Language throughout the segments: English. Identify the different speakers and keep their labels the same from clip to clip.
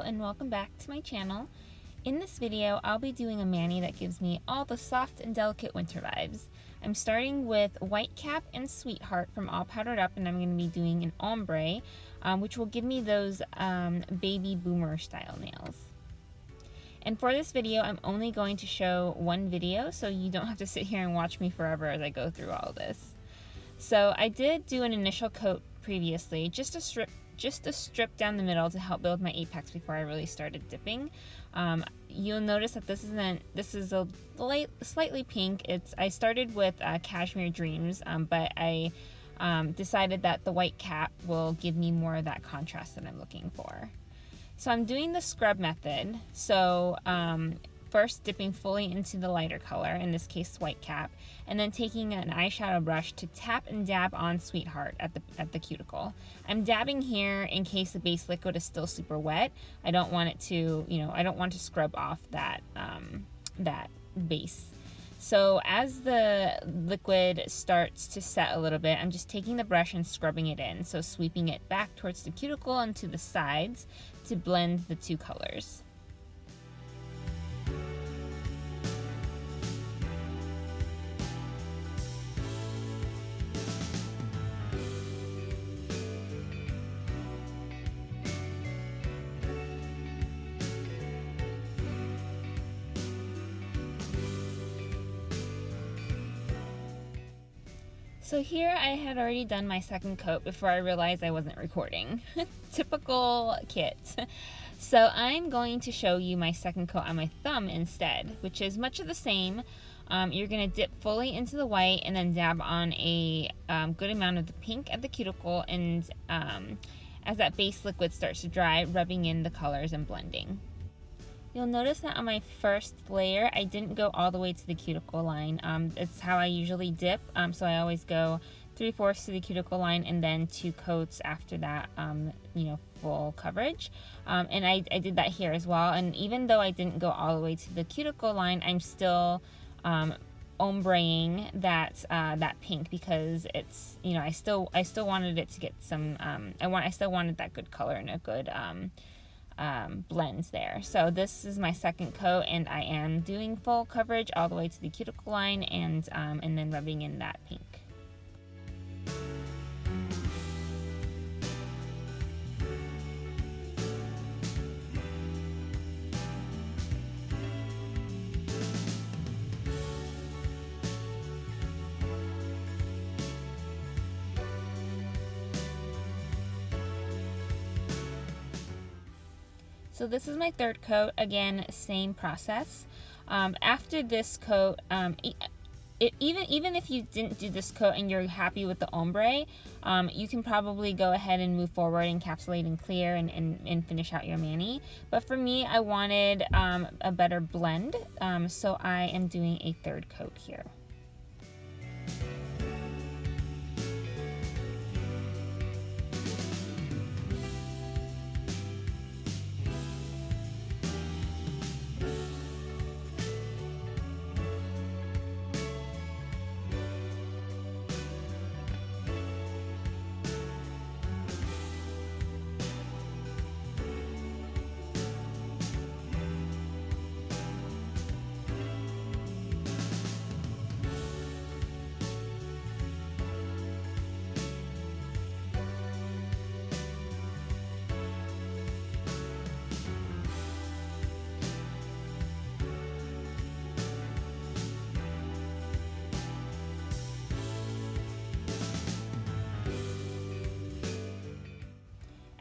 Speaker 1: Hello and welcome back to my channel. In this video, I'll be doing a mani that gives me all the soft and delicate winter vibes. I'm starting with Whitecap and Sweetheart from All Powdered Up, and I'm going to be doing an ombre, which will give me those baby boomer style nails. And for this video, I'm only going to show one video, so you don't have to sit here and watch me forever as I go through all this. So I did do an initial coat previously, just a strip down the middle to help build my apex before I really started dipping. You'll notice that this is a slightly pink. I started with Cashmere Dreams, but I decided that the Whitecap will give me more of that contrast that I'm looking for. So I'm doing the scrub method. So first dipping fully into the lighter color, in this case Whitecap, and then taking an eyeshadow brush to tap and dab on Sweetheart at the cuticle. I'm dabbing here in case the base liquid is still super wet. I don't want it to, I don't want to scrub off that base. So as the liquid starts to set a little bit, I'm just taking the brush and scrubbing it in. So sweeping it back towards the cuticle and to the sides to blend the two colors. So here I had already done my second coat before I realized I wasn't recording. Typical Kit. So I'm going to show you my second coat on my thumb instead, which is much of the same. You're going to dip fully into the white and then dab on a good amount of the pink at the cuticle, and as that base liquid starts to dry, rubbing in the colors and blending. You'll notice that on my first layer, I didn't go all the way to the cuticle line. It's how I usually dip, so I always go 3/4 to the cuticle line and then 2 coats after that, full coverage. And I did that here as well. And even though I didn't go all the way to the cuticle line, I'm still ombreing that pink, because it's, I still wanted it to get some. I still wanted that good color and a good blend there. So this is my second coat, and I am doing full coverage all the way to the cuticle line, and then rubbing in that pink. So this is my third coat. Again, same process. After this coat, even if you didn't do this coat and you're happy with the ombre, you can probably go ahead and move forward, encapsulate and clear, and finish out your mani. But for me, I wanted a better blend, so I am doing a third coat here.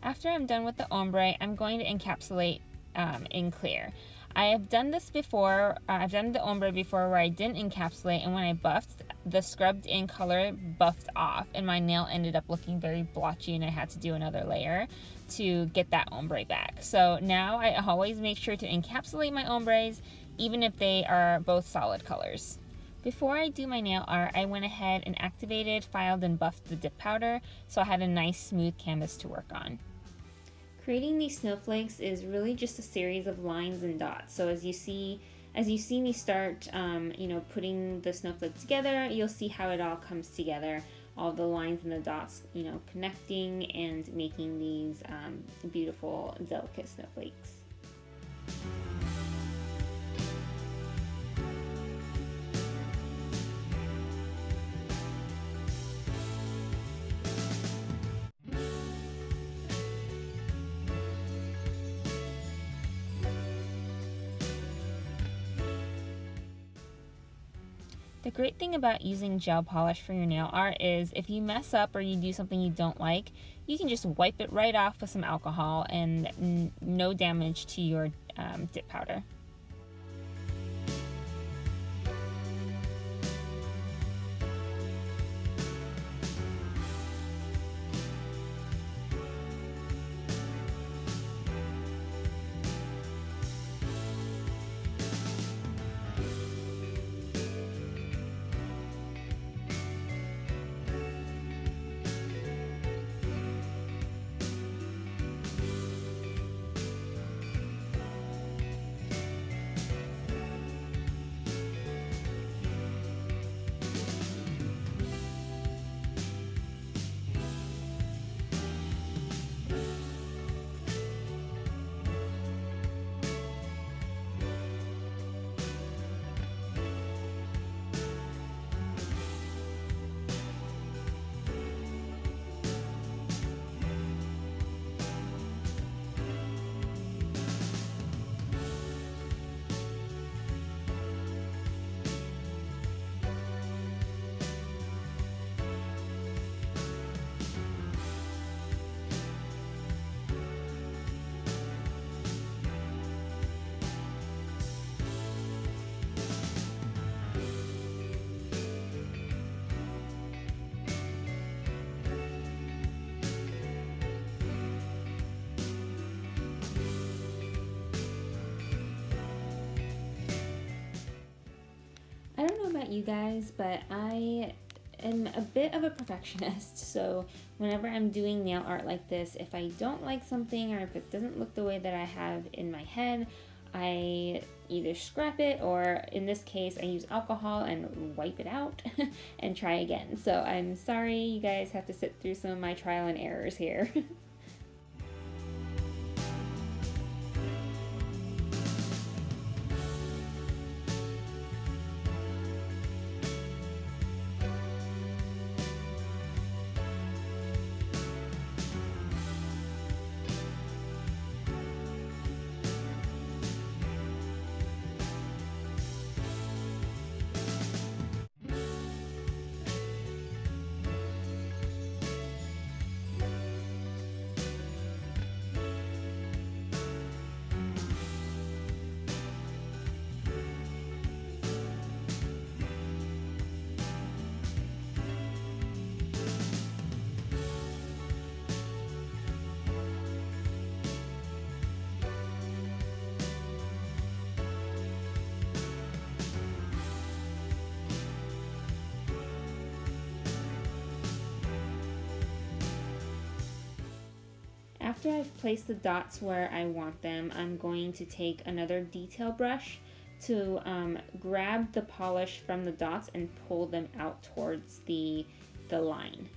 Speaker 1: After I'm done with the ombre, I'm going to encapsulate in clear. I have done this before. I've done the ombre before where I didn't encapsulate, and when I buffed, the scrubbed in color buffed off, and my nail ended up looking very blotchy, and I had to do another layer to get that ombre back. So now I always make sure to encapsulate my ombres, even if they are both solid colors. Before I do my nail art, I went ahead and activated, filed, and buffed the dip powder, so I had a nice smooth canvas to work on. Creating these snowflakes is really just a series of lines and dots. So as you see me start, putting the snowflake together, you'll see how it all comes together all the lines and the dots, you know, connecting and making these beautiful, delicate snowflakes. The great thing about using gel polish for your nail art is if you mess up or you do something you don't like, you can just wipe it right off with some alcohol and no damage to your dip powder. I don't know about you guys, but I am a bit of a perfectionist, so whenever I'm doing nail art like this, if I don't like something or if it doesn't look the way that I have in my head, I either scrap it or in this case I use alcohol and wipe it out and try again. So I'm sorry you guys have to sit through some of my trial and errors here. After I've placed the dots where I want them, I'm going to take another detail brush to grab the polish from the dots and pull them out towards the line.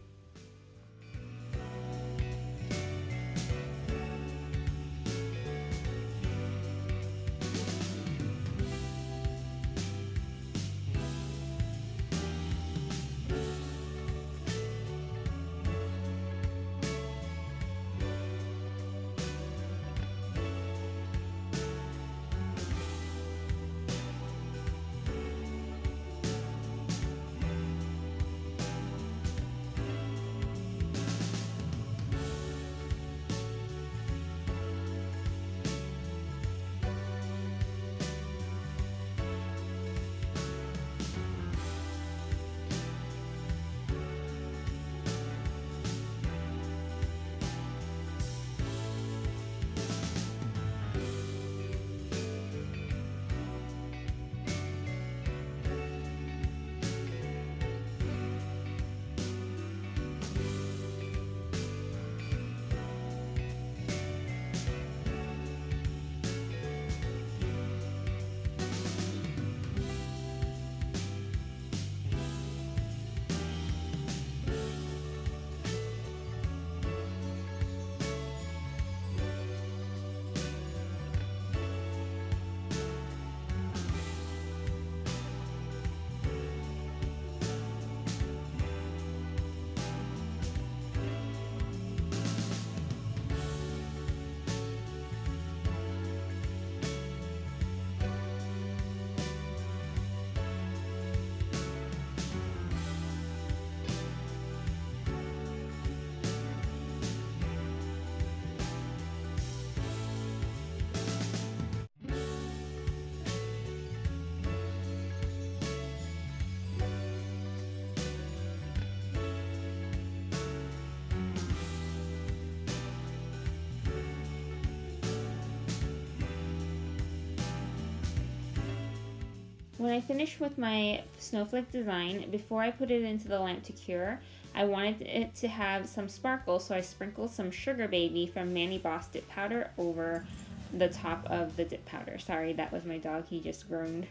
Speaker 1: When I finished with my snowflake design, before I put it into the lamp to cure, I wanted it to have some sparkle, so I sprinkled some Sugar Baby from Mani Boss dip powder over the top of the dip powder. Sorry, that was my dog, he just groaned.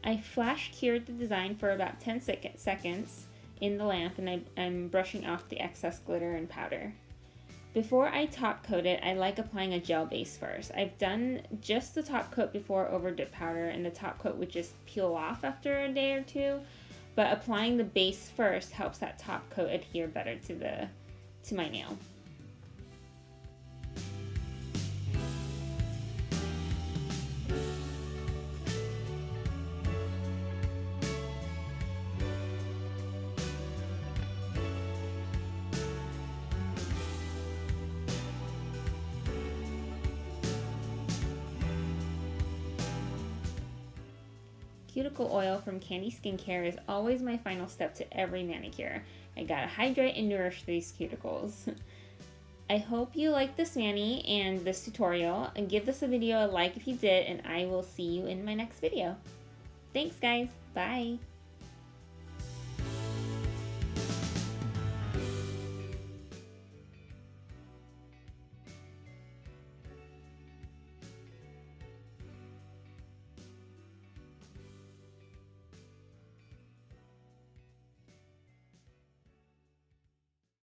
Speaker 1: I flash cured the design for about 10 seconds in the lamp, and I'm brushing off the excess glitter and powder. Before I top coat it, I like applying a gel base first. I've done just the top coat before over dip powder, and the top coat would just peel off after a day or two, but applying the base first helps that top coat adhere better to my nail. Cuticle oil from Candi Skincare is always my final step to every manicure. I gotta hydrate and nourish these cuticles. I hope you liked this mani and this tutorial, and give this video a like if you did, and I will see you in my next video. Thanks guys, bye!